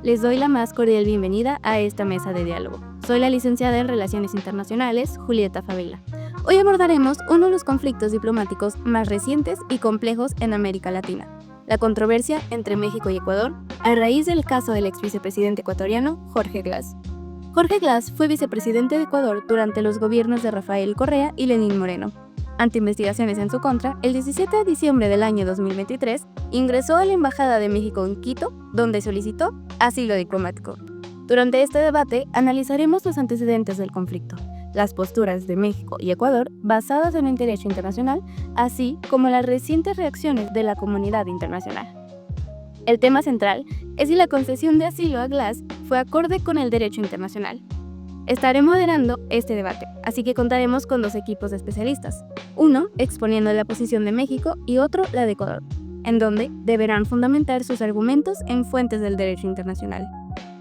Les doy la más cordial bienvenida a esta mesa de diálogo. Soy la licenciada en Relaciones Internacionales, Julieta Favela. Hoy abordaremos uno de los conflictos diplomáticos más recientes y complejos en América Latina, la controversia entre México y Ecuador, a raíz del caso del ex vicepresidente ecuatoriano Jorge Glass. Jorge Glass fue vicepresidente de Ecuador durante los gobiernos de Rafael Correa y Lenín Moreno. Ante investigaciones en su contra, el 17 de diciembre del año 2023, ingresó a la Embajada de México en Quito, donde solicitó asilo diplomático. Durante este debate, analizaremos los antecedentes del conflicto, las posturas de México y Ecuador basadas en el derecho internacional, así como las recientes reacciones de la comunidad internacional. El tema central es si la concesión de asilo a Glass fue acorde con el derecho internacional. Estaré moderando este debate, así que contaremos con dos equipos de especialistas, uno exponiendo la posición de México y otro la de Ecuador, en donde deberán fundamentar sus argumentos en fuentes del derecho internacional.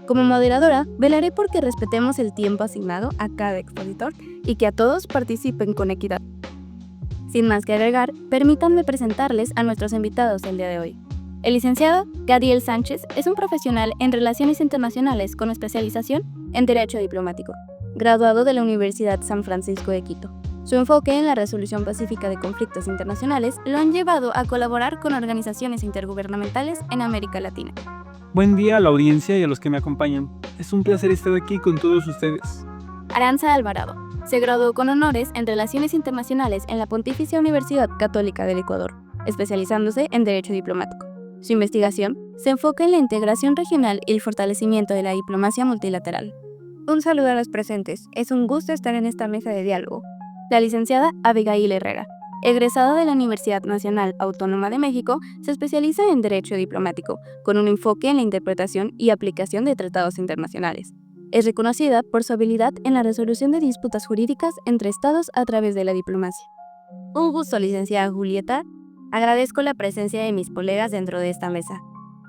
Como moderadora, velaré por que respetemos el tiempo asignado a cada expositor y que a todos participen con equidad. Sin más que agregar, permítanme presentarles a nuestros invitados del día de hoy. El licenciado Gadiel Sánchez es un profesional en Relaciones Internacionales con especialización en Derecho Diplomático, graduado de la Universidad San Francisco de Quito. Su enfoque en la resolución pacífica de conflictos internacionales lo han llevado a colaborar con organizaciones intergubernamentales en América Latina. Buen día a la audiencia y a los que me acompañan. Es un placer estar aquí con todos ustedes. Aranza Alvarado se graduó con honores en Relaciones Internacionales en la Pontificia Universidad Católica del Ecuador, especializándose en Derecho Diplomático. Su investigación se enfoca en la integración regional y el fortalecimiento de la diplomacia multilateral. Un saludo a los presentes, es un gusto estar en esta mesa de diálogo. La licenciada Abigail Herrera, egresada de la Universidad Nacional Autónoma de México, se especializa en Derecho Diplomático, con un enfoque en la interpretación y aplicación de tratados internacionales. Es reconocida por su habilidad en la resolución de disputas jurídicas entre estados a través de la diplomacia. Un gusto, licenciada Julieta. Agradezco la presencia de mis colegas dentro de esta mesa.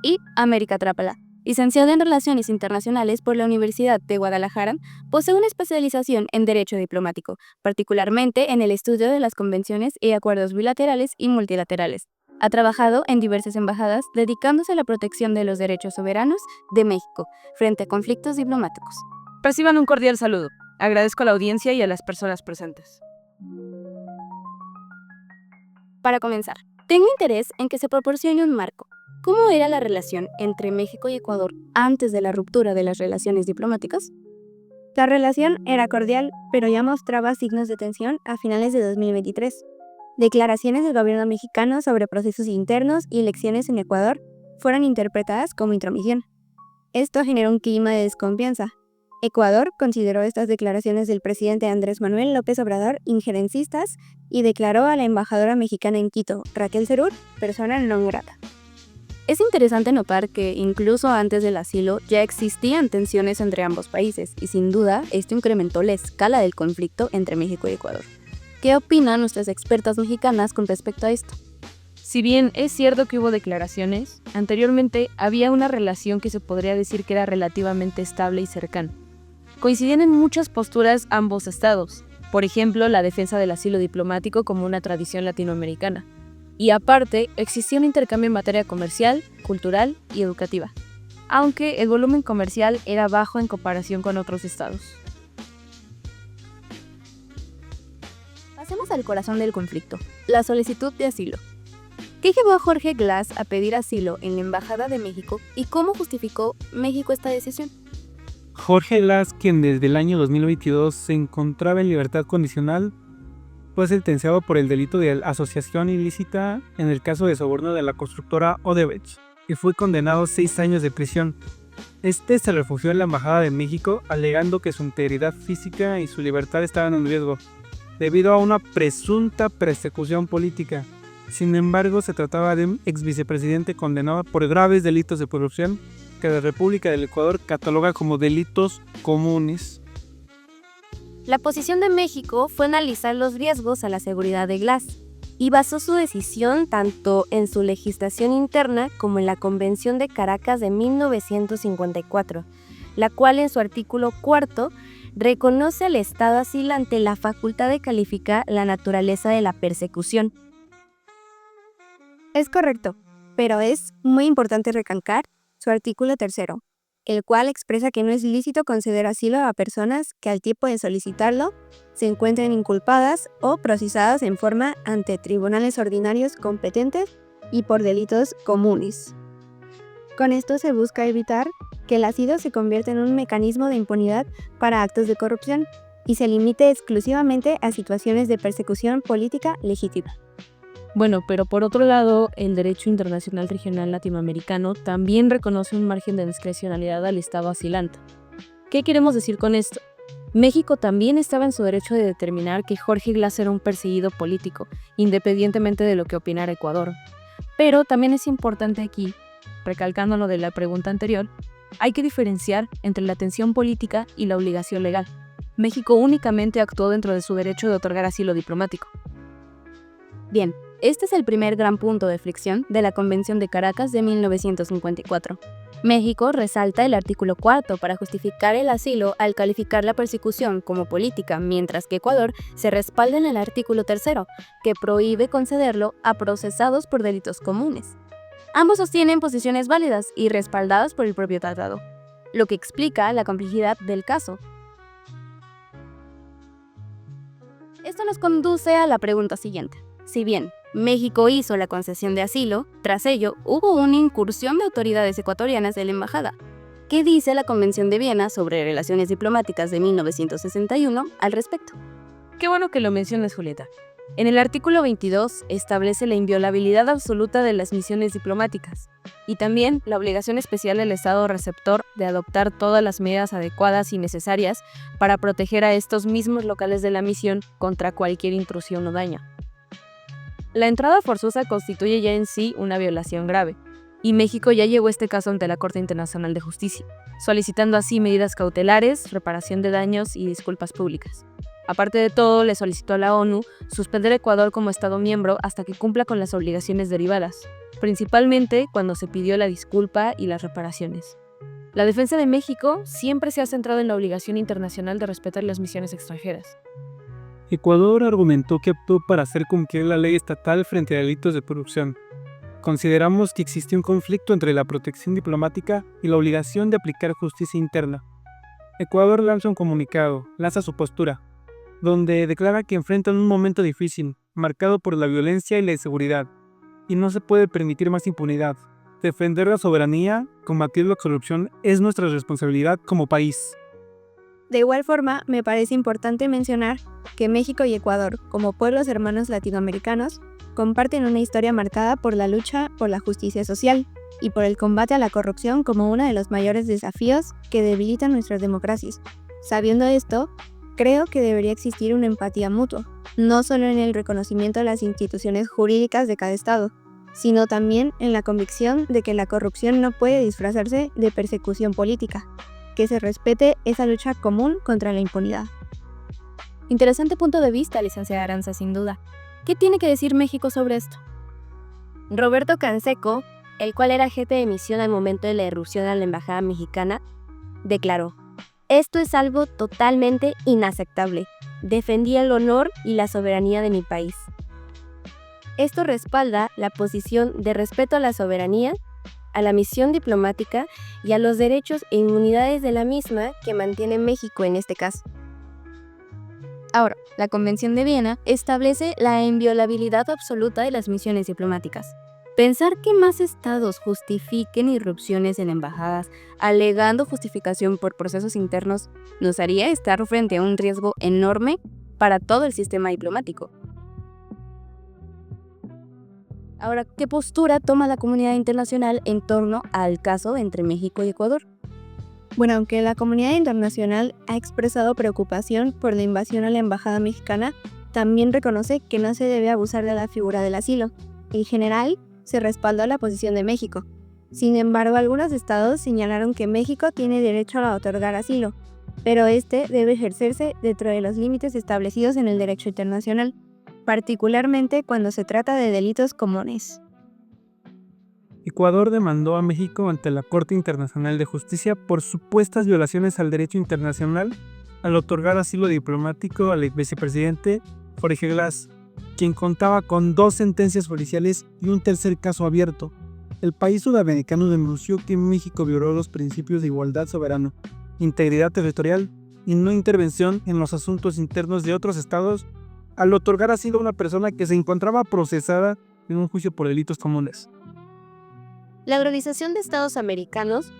Y América Trápala, licenciada en Relaciones Internacionales por la Universidad de Guadalajara, posee una especialización en Derecho Diplomático, particularmente en el estudio de las convenciones y acuerdos bilaterales y multilaterales. Ha trabajado en diversas embajadas dedicándose a la protección de los derechos soberanos de México frente a conflictos diplomáticos. Reciban un cordial saludo. Agradezco a la audiencia y a las personas presentes. Para comenzar, tengo interés en que se proporcione un marco. ¿Cómo era la relación entre México y Ecuador antes de la ruptura de las relaciones diplomáticas? La relación era cordial, pero ya mostraba signos de tensión a finales de 2023. Declaraciones del gobierno mexicano sobre procesos internos y elecciones en Ecuador fueron interpretadas como intromisión. Esto generó un clima de desconfianza. Ecuador consideró estas declaraciones del presidente Andrés Manuel López Obrador injerencistas y declaró a la embajadora mexicana en Quito, Raquel Serur, persona non grata. Es interesante notar que incluso antes del asilo ya existían tensiones entre ambos países y sin duda esto incrementó la escala del conflicto entre México y Ecuador. ¿Qué opinan nuestras expertas mexicanas con respecto a esto? Si bien es cierto que hubo declaraciones, anteriormente había una relación que se podría decir que era relativamente estable y cercana. Coincidían en muchas posturas ambos estados, por ejemplo, la defensa del asilo diplomático como una tradición latinoamericana. Y aparte, existía un intercambio en materia comercial, cultural y educativa, aunque el volumen comercial era bajo en comparación con otros estados. Pasemos al corazón del conflicto, la solicitud de asilo. ¿Qué llevó a Jorge Glass a pedir asilo en la Embajada de México y cómo justificó México esta decisión? Jorge Glass, quien desde el año 2022 se encontraba en libertad condicional, fue sentenciado por el delito de asociación ilícita en el caso de soborno de la constructora Odebrecht y fue condenado a 6 años de prisión. Este se refugió en la Embajada de México alegando que su integridad física y su libertad estaban en riesgo debido a una presunta persecución política. Sin embargo, se trataba de un ex vicepresidente condenado por graves delitos de corrupción que la República del Ecuador cataloga como delitos comunes. La posición de México fue analizar los riesgos a la seguridad de Glass y basó su decisión tanto en su legislación interna como en la Convención de Caracas de 1954, la cual en su artículo 4 reconoce al Estado asilante la facultad de calificar la naturaleza de la persecución. Es correcto, pero es muy importante recalcar su artículo 3, el cual expresa que no es lícito conceder asilo a personas que al tiempo de solicitarlo se encuentren inculpadas o procesadas en forma ante tribunales ordinarios competentes y por delitos comunes. Con esto se busca evitar que el asilo se convierta en un mecanismo de impunidad para actos de corrupción y se limite exclusivamente a situaciones de persecución política legítima. Bueno, pero por otro lado, el derecho internacional regional latinoamericano también reconoce un margen de discrecionalidad al Estado asilante. ¿Qué queremos decir con esto? México también estaba en su derecho de determinar que Jorge Glass era un perseguido político, independientemente de lo que opinara Ecuador. Pero también es importante aquí, recalcando lo de la pregunta anterior, hay que diferenciar entre la tensión política y la obligación legal. México únicamente actuó dentro de su derecho de otorgar asilo diplomático. Bien, este es el primer gran punto de fricción de la Convención de Caracas de 1954. México resalta el artículo 4 para justificar el asilo al calificar la persecución como política, mientras que Ecuador se respalda en el artículo 3, que prohíbe concederlo a procesados por delitos comunes. Ambos sostienen posiciones válidas y respaldadas por el propio tratado, lo que explica la complejidad del caso. Esto nos conduce a la pregunta siguiente. Si bien México hizo la concesión de asilo, tras ello hubo una incursión de autoridades ecuatorianas de la embajada. ¿Qué dice la Convención de Viena sobre Relaciones Diplomáticas de 1961 al respecto? Qué bueno que lo mencionas, Julieta. En el artículo 22 establece la inviolabilidad absoluta de las misiones diplomáticas y también la obligación especial del Estado receptor de adoptar todas las medidas adecuadas y necesarias para proteger a estos mismos locales de la misión contra cualquier intrusión o daño. La entrada forzosa constituye ya en sí una violación grave, y México ya llevó este caso ante la Corte Internacional de Justicia, solicitando así medidas cautelares, reparación de daños y disculpas públicas. Aparte de todo, le solicitó a la ONU suspender a Ecuador como Estado miembro hasta que cumpla con las obligaciones derivadas, principalmente cuando se pidió la disculpa y las reparaciones. La defensa de México siempre se ha centrado en la obligación internacional de respetar las misiones extranjeras. Ecuador argumentó que optó para hacer cumplir la ley estatal frente a delitos de corrupción. Consideramos que existe un conflicto entre la protección diplomática y la obligación de aplicar justicia interna. Ecuador lanza un comunicado, lanza su postura, donde declara que enfrentan un momento difícil, marcado por la violencia y la inseguridad, y no se puede permitir más impunidad. Defender la soberanía, combatir la corrupción es nuestra responsabilidad como país. De igual forma, me parece importante mencionar que México y Ecuador, como pueblos hermanos latinoamericanos, comparten una historia marcada por la lucha por la justicia social y por el combate a la corrupción como uno de los mayores desafíos que debilitan nuestras democracias. Sabiendo esto, creo que debería existir una empatía mutua, no solo en el reconocimiento de las instituciones jurídicas de cada estado, sino también en la convicción de que la corrupción no puede disfrazarse de persecución política, que se respete esa lucha común contra la impunidad. Interesante punto de vista, licenciada Aranza, sin duda. ¿Qué tiene que decir México sobre esto? Roberto Canseco, el cual era jefe de misión al momento de la irrupción a la embajada mexicana, declaró: "Esto es algo totalmente inaceptable. Defendí el honor y la soberanía de mi país". Esto respalda la posición de respeto a la soberanía, a la misión diplomática y a los derechos e inmunidades de la misma que mantiene México en este caso. Ahora, la Convención de Viena establece la inviolabilidad absoluta de las misiones diplomáticas. Pensar que más estados justifiquen irrupciones en embajadas alegando justificación por procesos internos nos haría estar frente a un riesgo enorme para todo el sistema diplomático. Ahora, ¿qué postura toma la comunidad internacional en torno al caso entre México y Ecuador? Bueno, aunque la comunidad internacional ha expresado preocupación por la invasión a la embajada mexicana, también reconoce que no se debe abusar de la figura del asilo. En general, se respaldó la posición de México. Sin embargo, algunos estados señalaron que México tiene derecho a otorgar asilo, pero este debe ejercerse dentro de los límites establecidos en el derecho internacional, particularmente cuando se trata de delitos comunes. Ecuador demandó a México ante la Corte Internacional de Justicia por supuestas violaciones al derecho internacional al otorgar asilo diplomático al vicepresidente Jorge Glass, quien contaba con 2 sentencias judiciales y un tercer caso abierto. el país sudamericano denunció que México violó los principios de igualdad soberana, integridad territorial y no intervención en los asuntos internos de otros estados al otorgar asilo a una persona que se encontraba procesada en un juicio por delitos comunes. La Organización de Estados Americanos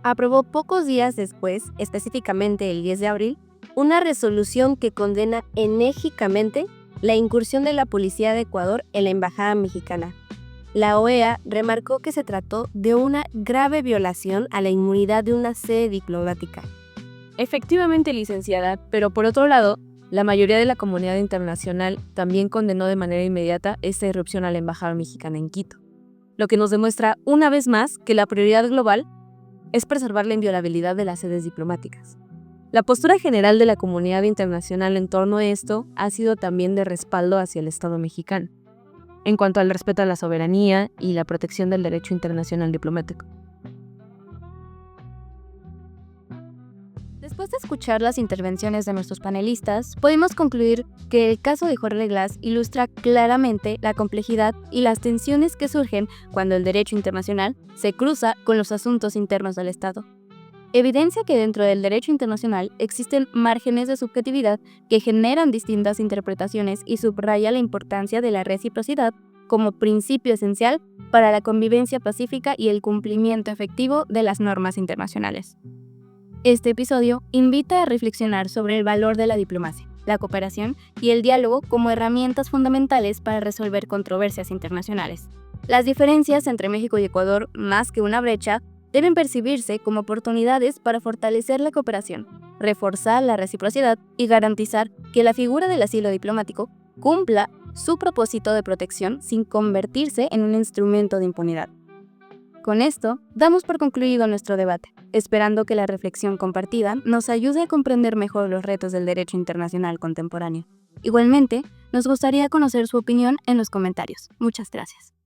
aprobó pocos días después, específicamente el 10 de abril, una resolución que condena enérgicamente la incursión de la Policía de Ecuador en la Embajada Mexicana. La OEA remarcó que se trató de una grave violación a la inmunidad de una sede diplomática. Efectivamente, licenciada, pero por otro lado, la mayoría de la comunidad internacional también condenó de manera inmediata esta irrupción a la Embajada Mexicana en Quito, lo que nos demuestra una vez más que la prioridad global es preservar la inviolabilidad de las sedes diplomáticas. La postura general de la comunidad internacional en torno a esto ha sido también de respaldo hacia el Estado mexicano, en cuanto al respeto a la soberanía y la protección del derecho internacional diplomático. Después de escuchar las intervenciones de nuestros panelistas, podemos concluir que el caso de Jorge Glass ilustra claramente la complejidad y las tensiones que surgen cuando el derecho internacional se cruza con los asuntos internos del Estado. Evidencia que dentro del derecho internacional existen márgenes de subjetividad que generan distintas interpretaciones y subraya la importancia de la reciprocidad como principio esencial para la convivencia pacífica y el cumplimiento efectivo de las normas internacionales. Este episodio invita a reflexionar sobre el valor de la diplomacia, la cooperación y el diálogo como herramientas fundamentales para resolver controversias internacionales. Las diferencias entre México y Ecuador, más que una brecha, deben percibirse como oportunidades para fortalecer la cooperación, reforzar la reciprocidad y garantizar que la figura del asilo diplomático cumpla su propósito de protección sin convertirse en un instrumento de impunidad. Con esto, damos por concluido nuestro debate, esperando que la reflexión compartida nos ayude a comprender mejor los retos del derecho internacional contemporáneo. Igualmente, nos gustaría conocer su opinión en los comentarios. Muchas gracias.